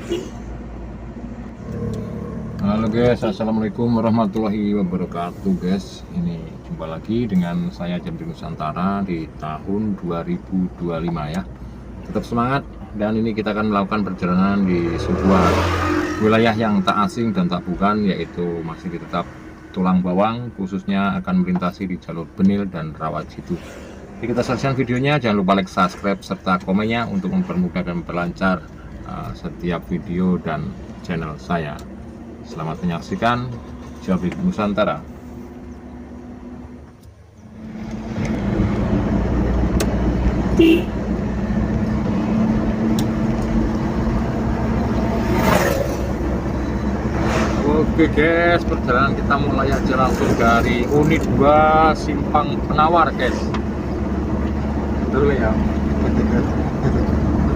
Halo guys, assalamualaikum warahmatullahi wabarakatuh guys. Ini jumpa lagi dengan saya Jambi Nusantara di tahun 2025 ya. Tetap semangat, dan ini kita akan melakukan perjalanan di sebuah wilayah yang tak asing dan tak bukan, yaitu masih tetap Tulang Bawang, khususnya akan melintasi di jalur Benil dan Rawajitu. Jadi kita saksikan videonya, jangan lupa like, subscribe, serta komennya untuk mempermudah dan memperlancar setiap video dan channel saya. Selamat menyaksikan Jambi Nusantara. Oke guys, perjalanan kita mulai aja langsung dari unit 2 Simpang Penawar guys. Dulu ya.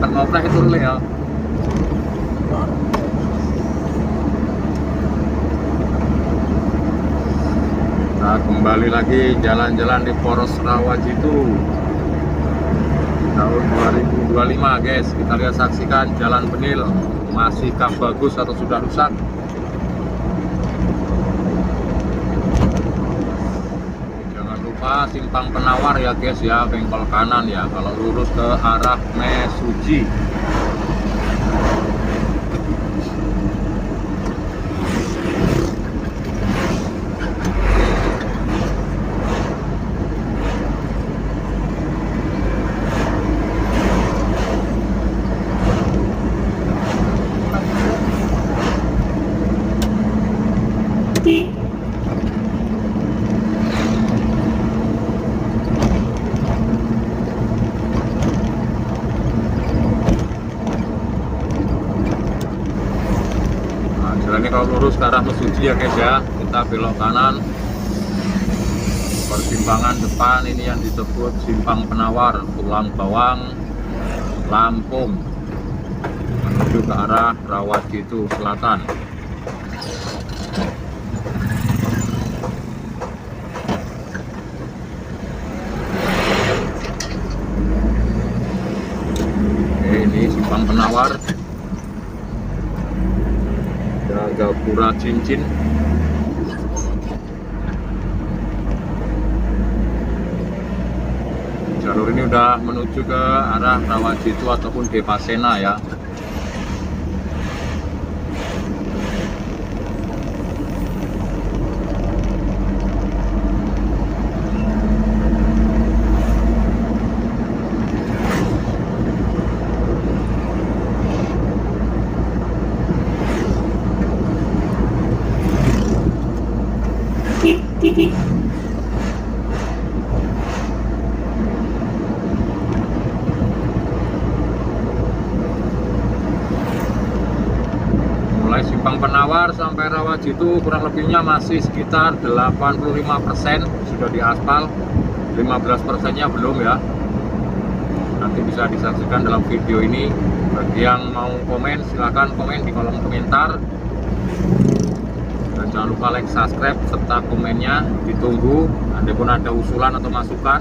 Bukan ngoprek itu dulu ya. Nah, kembali lagi jalan-jalan di Poros Rawajitu tahun 2025 guys. Kita lihat, saksikan jalan Benil, masihkah bagus atau sudah rusak. Jangan lupa Simpang Penawar ya guys ya, bengkol kanan ya kalau lurus ke arah Mesuji. Ini kalau lurus ke arah Mesuji ya guys ya, kita belok kanan, persimpangan depan ini yang disebut Simpang Penawar, Tulang Bawang, Lampung, menuju ke arah Rawajitu Selatan. Oke, ini Simpang Penawar, Gapura Cincin. Jalur ini udah menuju ke arah Rawajitu ataupun Depasena ya. Mulai Simpang Penawar sampai Rawajitu kurang lebihnya masih sekitar 85% sudah diaspal, 15%-nya belum ya. Nanti bisa disaksikan dalam video ini. Bagi yang mau komen, silahkan komen di kolom komentar. Dan jangan lupa like, subscribe, serta komennya ditunggu. Andai pun ada usulan atau masukan.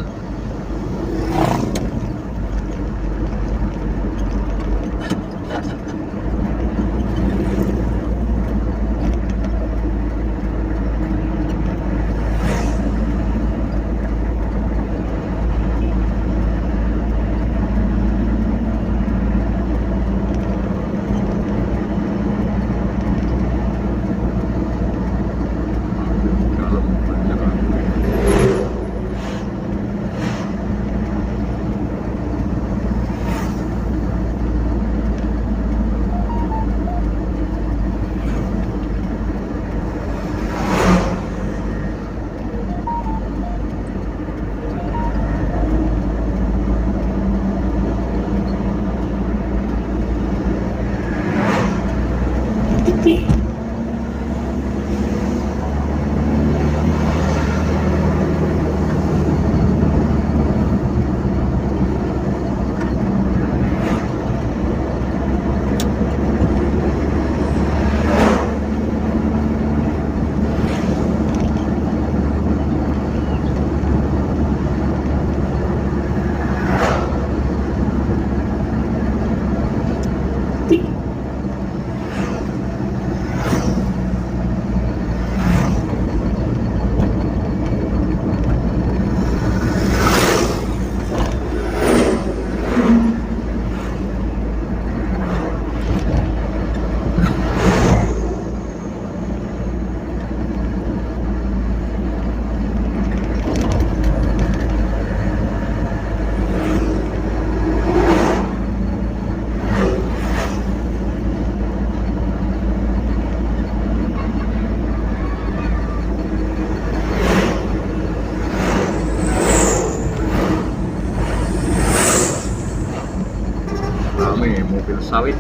nih mobil sawit.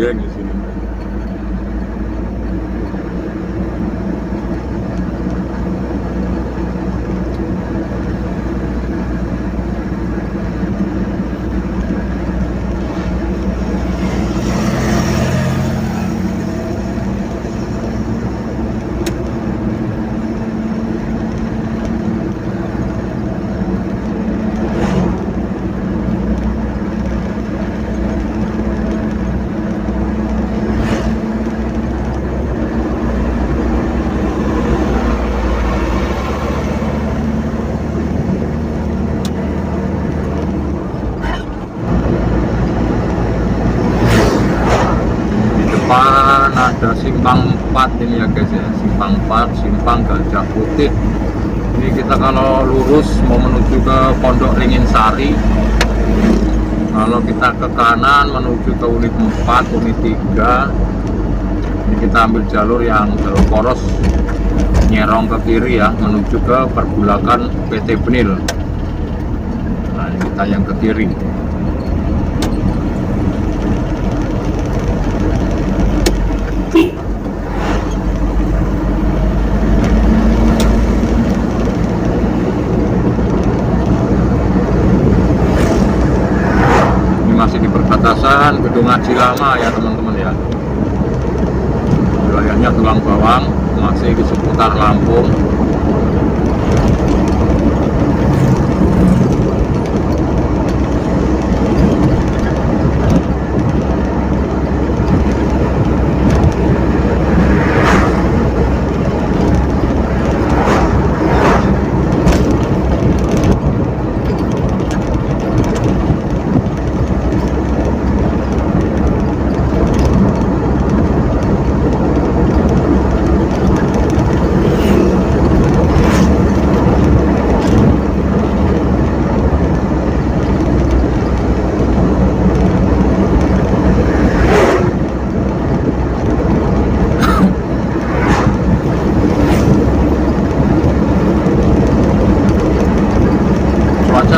Geng di sini. Depan ada simpang 4 ini ya guys ya, simpang 4, simpang Gajah Putih. Ini kita kalau lurus mau menuju ke Pondok Ringin Sari, kalau kita ke kanan menuju ke unit 4, unit 3, ini kita ambil jalur yang jalur poros, nyerong ke kiri ya, menuju ke pergulakan PT Benil. Nah ini kita yang ke kiri. Masih di perbatasan Gedung Haji Lama ya teman-teman ya, wilayahnya Tulang Bawang, masih di seputar Lampung.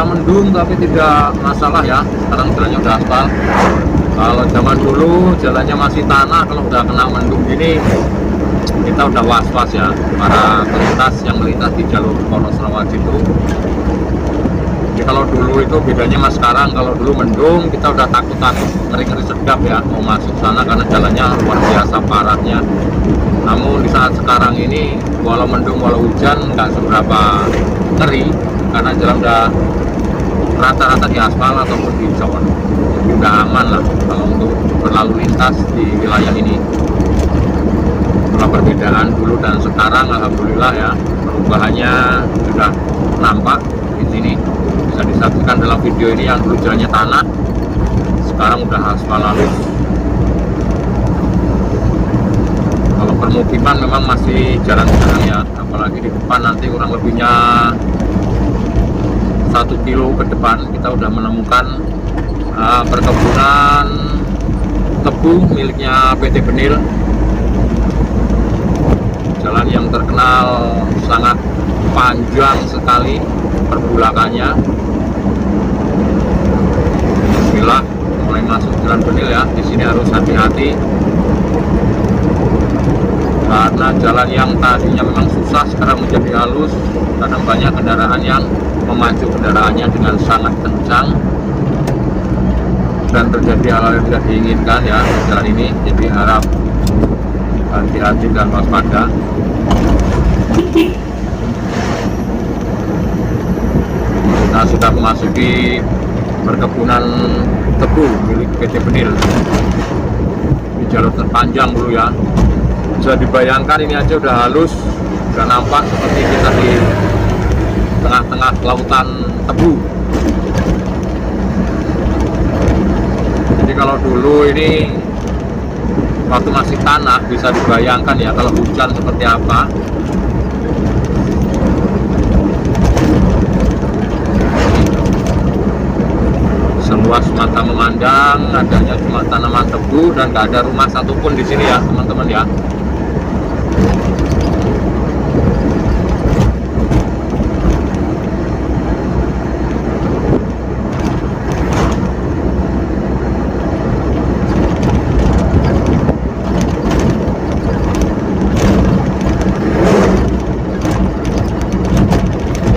Mendung tapi tidak masalah ya, sekarang jalannya udah aspal. Kalau zaman dulu jalannya masih tanah, kalau udah kena mendung gini kita udah was-was ya, para pelintas yang melintas di jalur Poros Rawat itu. Jadi kalau dulu itu bedanya mas sekarang, kalau dulu mendung kita udah takut-takut, ngeri-ngeri sedap ya mau masuk sana karena jalannya luar biasa parahnya. Namun di saat sekarang ini walau mendung walau hujan nggak seberapa ngeri karena jalan udah rata-rata di aspal ataupun di jalan, udah aman lah kalau untuk berlalu lintas di wilayah ini. Itulah perbedaan dulu dan sekarang, alhamdulillah ya, perubahannya sudah nampak di sini, bisa disaksikan dalam video ini. Yang dulu jalannya tanah sekarang udah aspal halus. Kalau permukiman memang masih jarang-jarang ya, apalagi di depan nanti kurang lebihnya 1 kilo ke depan kita udah menemukan perkebunan tebu miliknya PT Benil. Jalan yang terkenal sangat panjang sekali pergulakannya. Bismillah, mulai masuk jalan Benil ya. Di sini harus hati-hati karena jalan yang tadinya memang susah sekarang menjadi halus karena banyak kendaraan yang memacu kendaraannya dengan sangat kencang dan terjadi hal-hal yang tidak diinginkan ya di jalan ini. Jadi harap hati-hati dan waspada. Kita sudah memasuki perkebunan tebu milik PT Benil. Ini jalur terpanjang dulu ya, Bisa dibayangkan ini aja udah halus, udah nampak seperti kita di tengah-tengah lautan tebu. Jadi kalau dulu ini waktu masih tanah, bisa dibayangkan ya kalau hujan seperti apa. Seluas mata memandang, adanya cuma tanaman tebu dan gak ada rumah satupun di sini ya teman-teman ya.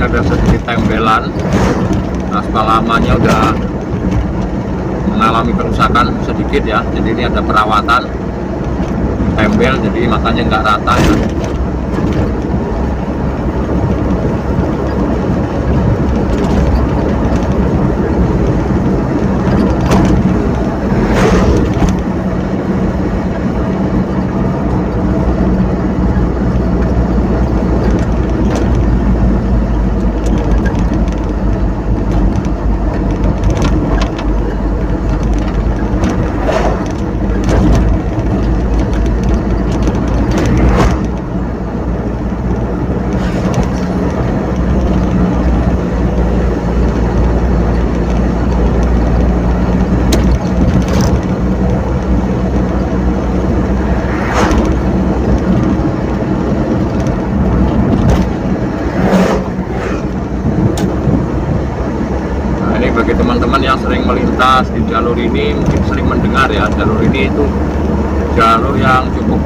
Ada sedikit tembelan, aspal lamanya udah mengalami kerusakan sedikit ya, jadi ini ada perawatan tembel, jadi makanya nggak rata ya. Bagi teman-teman yang sering melintas di jalur ini mungkin sering mendengar ya, jalur ini itu jalur yang cukup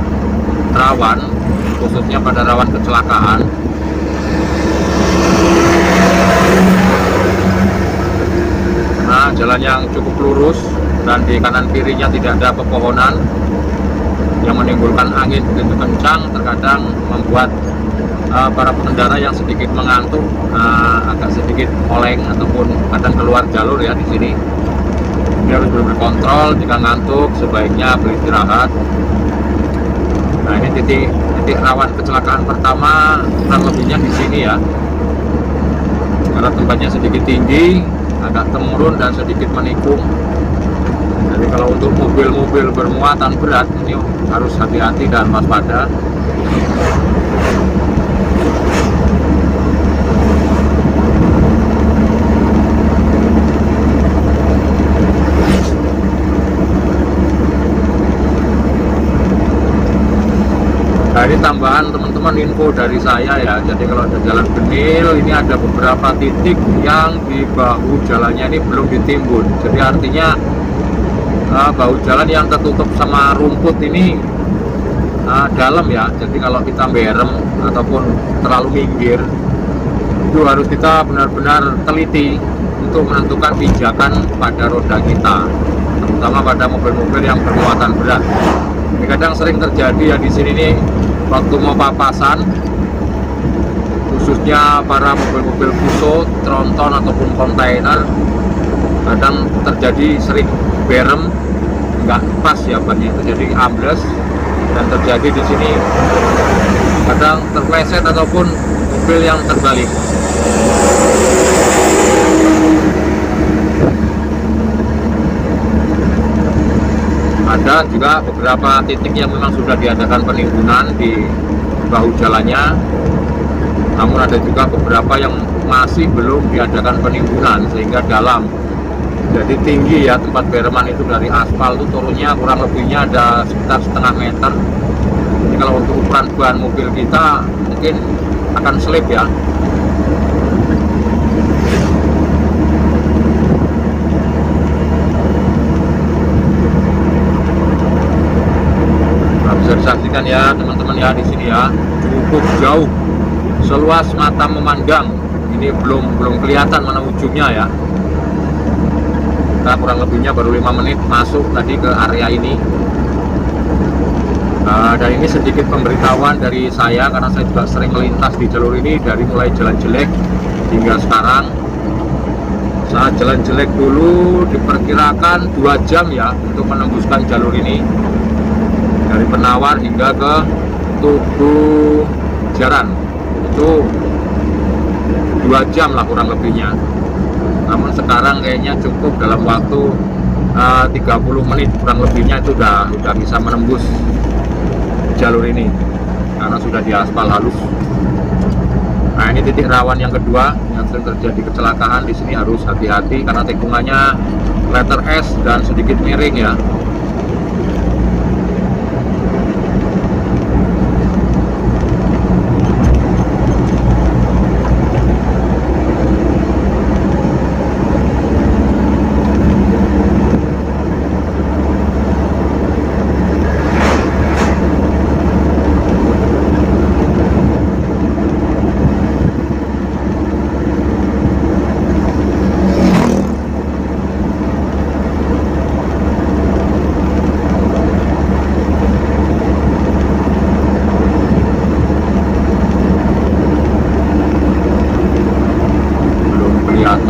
rawan, khususnya pada rawan kecelakaan. Nah, jalan yang cukup lurus dan di kanan kirinya tidak ada pepohonan yang menimbulkan angin begitu kencang, terkadang membuat para pengendara yang sedikit mengantuk agak sedikit oleng ataupun kadang keluar jalur ya di sini. Ini harus benar-benar kontrol, jika ngantuk sebaiknya beristirahat. Nah, ini titik rawan kecelakaan pertama kurang lebihnya di sini ya. Karena tempatnya sedikit tinggi, agak temurun dan sedikit menikung. Jadi kalau untuk mobil-mobil bermuatan berat ini harus hati-hati dan waspada. Nah, ini tambahan teman-teman info dari saya ya. Jadi kalau ada jalan Benil, ini ada beberapa titik yang di bahu jalannya ini belum ditimbun. Jadi artinya bahu jalan yang tertutup sama rumput ini dalam ya. Jadi kalau kita berem ataupun terlalu minggir, itu harus kita benar-benar teliti untuk menentukan pijakan pada roda kita, terutama pada mobil-mobil yang bermuatan berat. Ini kadang sering terjadi ya di sini nih, waktu mau papasan, khususnya para mobil-mobil fuso, tronton ataupun kontainer, kadang terjadi sering berem, nggak pas ya bannya itu, jadi ambles dan terjadi di sini kadang terpleset ataupun mobil yang terbalik. Ada juga beberapa titik yang memang sudah diadakan penimbunan di bahu jalannya, namun ada juga beberapa yang masih belum diadakan penimbunan sehingga dalam. Jadi tinggi ya tempat bereman itu, dari aspal itu turunnya kurang lebihnya ada sekitar setengah meter. Jadi kalau untuk ukuran ban mobil kita mungkin akan slip ya. Bisa disaksikan ya teman-teman ya di sini ya, cukup jauh, seluas mata memandang. Ini belum kelihatan mana ujungnya ya. Kita kurang lebihnya baru 5 menit masuk tadi ke area ini. Dan ini sedikit pemberitahuan dari saya karena saya juga sering melintas di jalur ini dari mulai jalan jelek hingga sekarang. Saat jalan jelek dulu diperkirakan 2 jam ya untuk menembuskan jalur ini, dari Penawar hingga ke Tugu Jaran itu 2 jam lah kurang lebihnya. Namun sekarang kayaknya cukup dalam waktu 30 menit kurang lebihnya itu udah bisa menembus jalur ini karena sudah diaspal halus. Nah, ini titik rawan yang kedua yang sering terjadi kecelakaan. Di sini harus hati-hati karena tikungannya letter S dan sedikit miring ya.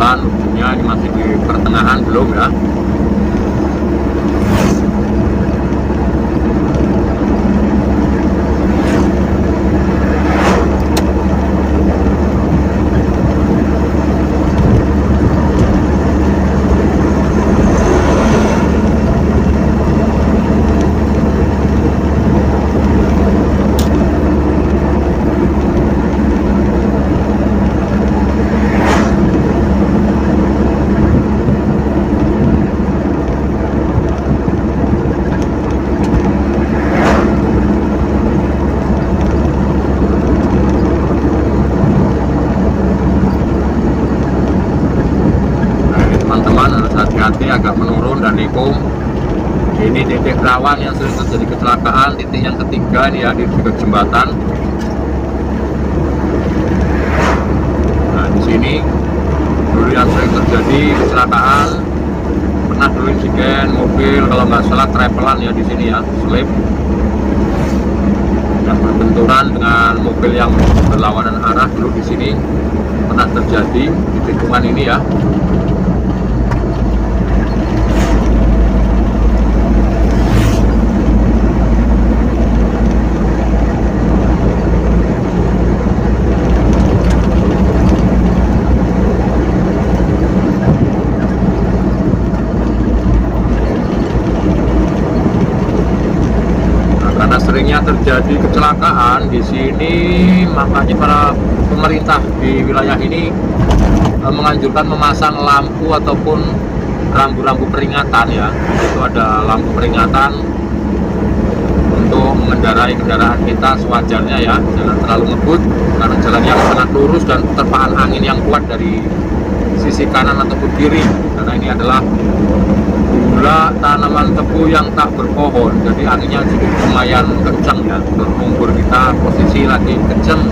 Lumpurnya ini masih di pertengahan belum ya. Hati-hati agak menurun dan nikung. Ini titik rawan yang sering terjadi kecelakaan. Titik yang ketiga ini ya, di dekat jembatan. Nah, di sini dulu yang sering terjadi kecelakaan, pernah dulu insiden mobil kalau nggak salah travelan ya di sini ya, slip yang berbenturan dengan mobil yang berlawanan arah. Dulu di sini pernah terjadi di tikungan ini ya. Seringnya terjadi kecelakaan di sini, makanya para pemerintah di wilayah ini menganjurkan memasang lampu ataupun rambu-rambu peringatan ya. Itu ada lampu peringatan untuk mengendarai kendaraan kita sewajarnya ya, jangan terlalu ngebut karena jalan yang sangat lurus dan terpaan angin yang kuat dari sisi kanan ataupun kiri, karena ini adalah gula tanaman tebu yang tak berpohon, jadi anginnya cukup lumayan kencang ya. Lumpur kita posisi lagi kencang,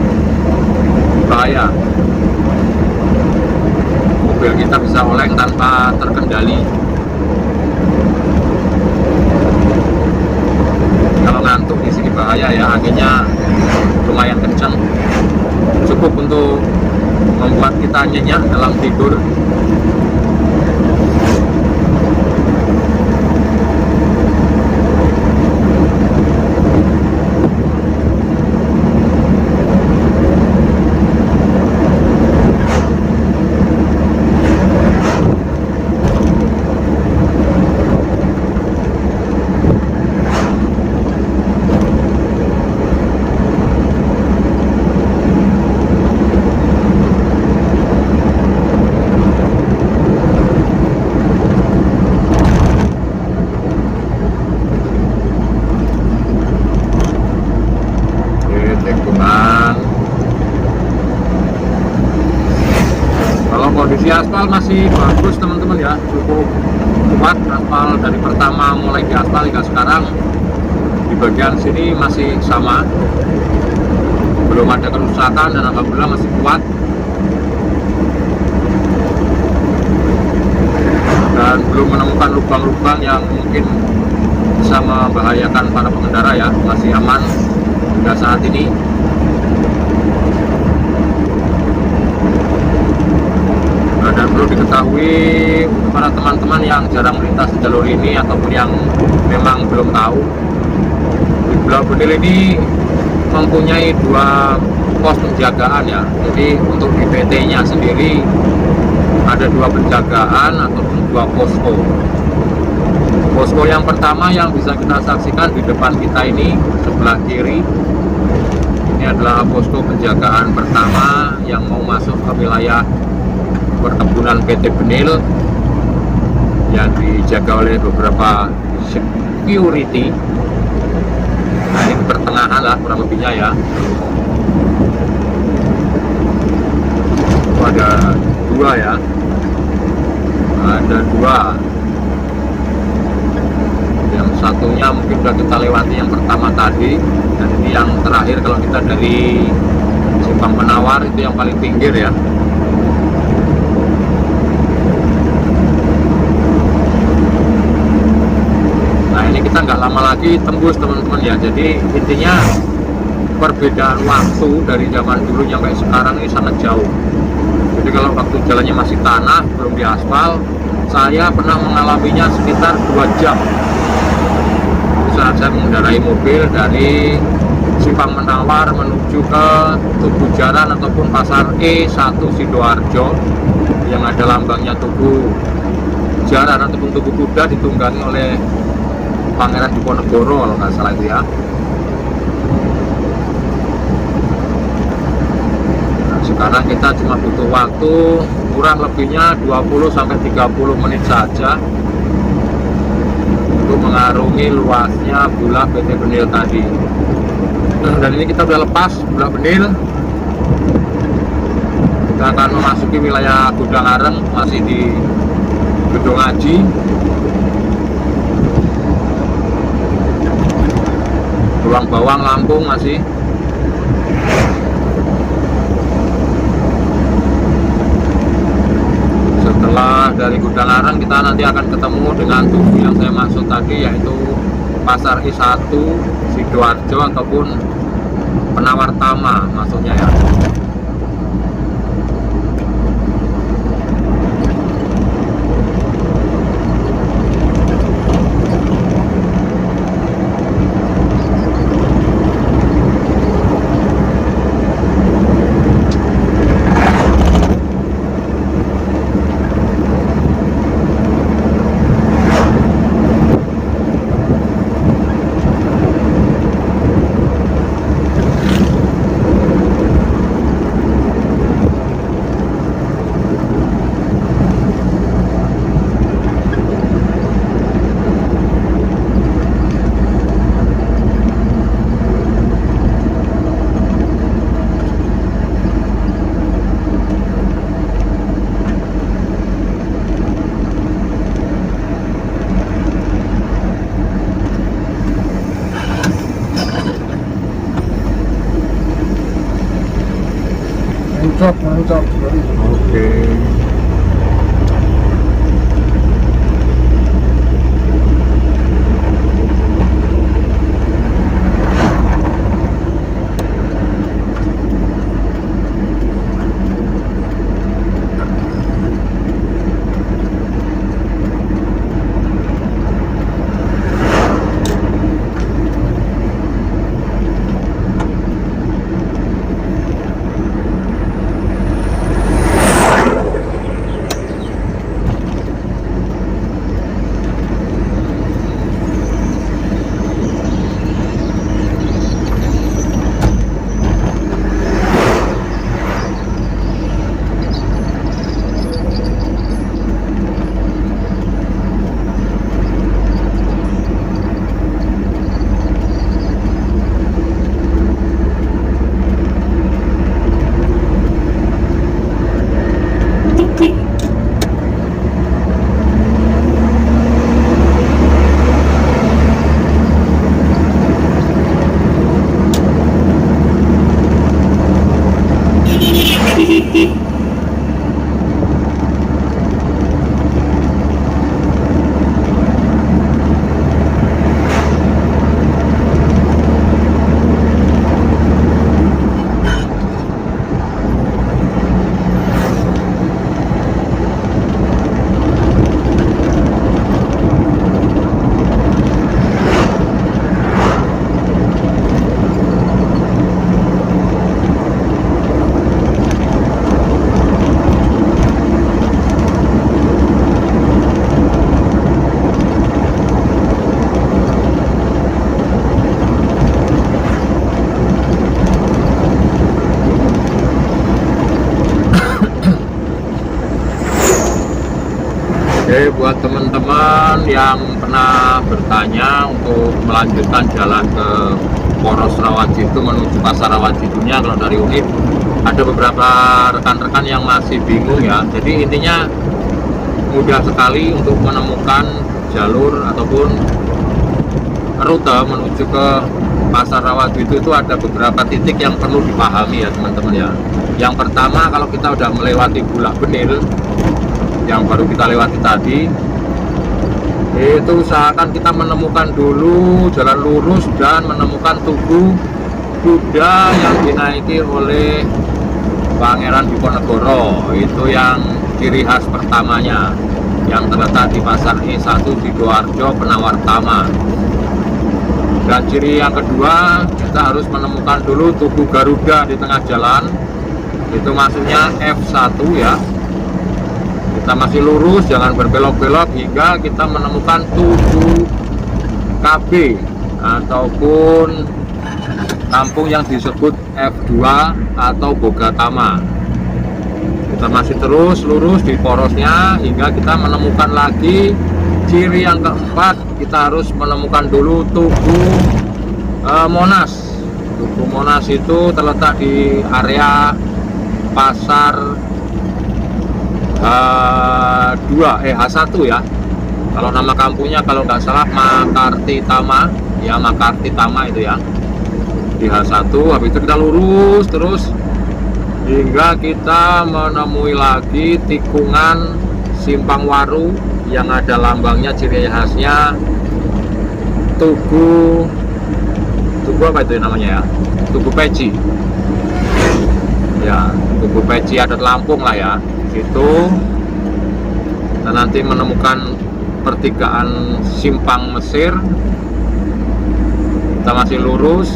bahaya, mobil kita bisa oleng tanpa terkendali. Kalau ngantuk di sini bahaya ya, anginnya lumayan kencang, cukup untuk membuat kita nyenyak dalam tidur. Kondisi aspal masih bagus teman-teman ya, cukup kuat aspal dari pertama mulai di aspal hingga sekarang. Di bagian sini masih sama, belum ada kerusakan dan alhamdulillah masih kuat. Dan belum menemukan lubang-lubang yang mungkin bisa membahayakan para pengendara ya, masih aman hingga saat ini. Dan perlu diketahui untuk para teman-teman yang jarang melintas di jalur ini ataupun yang memang belum tahu, di Pulau Benil ini mempunyai dua pos penjagaan ya. Jadi untuk di PT-nya sendiri ada dua penjagaan ataupun dua posko. Posko yang pertama yang bisa kita saksikan di depan kita ini sebelah kiri, ini adalah posko penjagaan pertama yang mau masuk ke wilayah perkebunan PT Benil yang dijaga oleh beberapa security. Nah, ini pertengahan lah kurang lebihnya ya. Oh, ada dua ya, ada dua. Yang satunya mungkin sudah kita lewati yang pertama tadi, dan ini yang terakhir kalau kita dari Simpang Penawar itu yang paling pinggir ya. Nah, ini kita nggak lama lagi tembus teman-teman ya. Jadi intinya perbedaan waktu dari zaman dulu sampai sekarang ini sangat jauh. Jadi kalau waktu jalannya masih tanah, belum diaspal, saya pernah mengalaminya sekitar 2 jam saat saya mengendarai mobil dari Simpang Menawar menuju ke Tugu Jaran ataupun Pasar E1 Sidoarjo yang ada lambangnya Tugu Jaran ataupun Tugu Kuda ditunggangi oleh Pangeran Diponegoro kalau nggak salah itu ya. Nah, sekarang kita cuma butuh waktu kurang lebihnya 20-30 menit saja untuk mengarungi luasnya Bulak PT Benil tadi. Dan ini kita sudah lepas Bulak Benil. Kita akan memasuki wilayah Gudang Areng, masih di Gedung Aji. Ruang Bawang Lampung masih. Setelah dari Gudang Areng kita nanti akan ketemu dengan tugu yang saya maksud tadi, yaitu Pasar I1 Sidoarjo ataupun Penawar Tama maksudnya ya. Mantap. Oke. Oke, buat teman-teman yang pernah bertanya untuk melanjutkan jalan ke Poros Rawajitu menuju Pasar Rawajitunya, kalau dari Unif ada beberapa rekan-rekan yang masih bingung ya. Jadi intinya mudah sekali untuk menemukan jalur ataupun rute menuju ke Pasar Rawajitu. Itu ada beberapa titik yang perlu dipahami ya teman-teman ya. Yang pertama, kalau kita udah melewati Bulak Benil yang baru kita lewati tadi, itu usahakan kita menemukan dulu jalan lurus dan menemukan tugu kuda yang dinaiki oleh Pangeran Diponegoro. Itu yang ciri khas pertamanya yang terletak di Pasar E1 Sidoarjo Penawar Tama. Dan ciri yang kedua, kita harus menemukan dulu tugu Garuda di tengah jalan. Itu maksudnya F1 ya. Kita masih lurus, jangan berbelok-belok hingga kita menemukan tugu KB ataupun kampung yang disebut F2 atau Bogatama. Kita masih terus lurus di porosnya hingga kita menemukan lagi ciri yang keempat. Kita harus menemukan dulu tugu Monas. Tugu Monas itu terletak di area Pasar H1 ya. Kalau nama kampungnya kalau nggak salah Makarti Tama ya, Makarti Tama itu ya, di H1. Habis itu kita lurus terus hingga kita menemui lagi tikungan Simpang Waru yang ada lambangnya, ciri khasnya tugu apa itu namanya ya, tugu peci ya, tugu peci adat Lampung lah ya. Itu dan nanti menemukan pertigaan Simpang Mesir. Kita masih lurus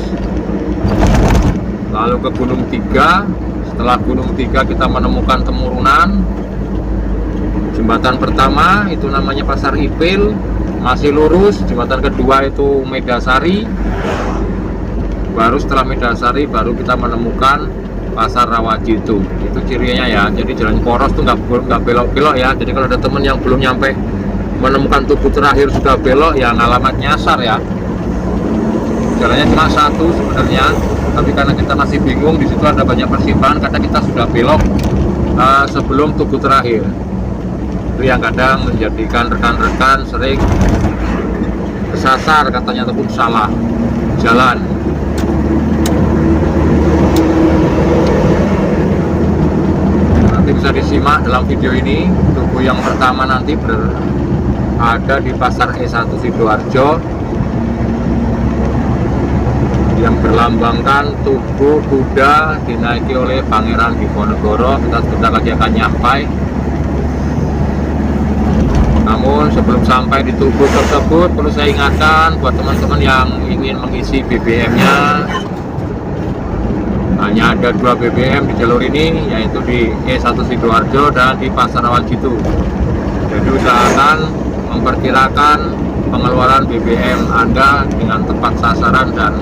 lalu ke Gunung Tiga. Setelah Gunung Tiga kita menemukan Temurunan, jembatan pertama itu namanya Pasar Ipil. Masih lurus, jembatan kedua itu Medasari. Baru setelah Medasari baru kita menemukan Pasar Rawajitu. Itu cirinya ya. Jadi jalan poros tuh nggak belok-belok ya. Jadi kalau ada temen yang belum nyampe menemukan tugu terakhir sudah belok ya, ngalamat nyasar ya. Jalannya cuma satu sebenarnya, tapi karena kita masih bingung, di situ ada banyak persimpangan karena kita sudah belok sebelum tugu terakhir. Itu yang kadang menjadikan rekan-rekan sering kesasar katanya ataupun salah jalan. Bisa disimak dalam video ini. Tugu yang pertama nanti ada di Pasar E1 Sidoarjo yang berlambangkan tugu kuda dinaiki oleh Pangeran Diponegoro. Kita sebentar lagi akan nyampai. Namun sebelum sampai di tugu tersebut perlu saya ingatkan buat teman-teman yang ingin mengisi BBM-nya, hanya ada 2 BBM di jalur ini, yaitu di E1 Sidoarjo dan di Pasar Rawajitu. Jadi usahakan memperkirakan pengeluaran BBM Anda dengan tepat sasaran dan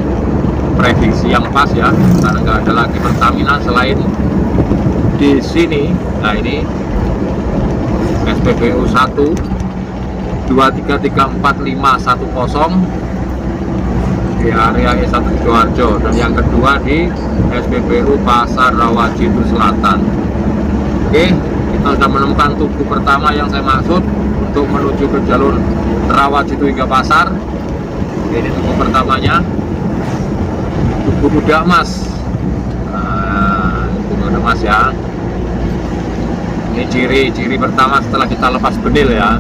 prediksi yang pas ya, karena nggak ada lagi Pertamina selain di sini. Nah ini SPBU 1 2334510 di area E1 Sidoarjo, dan yang kedua di SPBU Pasar Rawajitu Selatan. Oke, kita sudah menemukan tugu pertama yang saya maksud untuk menuju ke jalur Rawajitu hingga pasar. Ini tugu pertamanya, tugu Muda Mas. Nah, tugu Muda Mas ya. Ini ciri pertama setelah kita lepas Benil ya.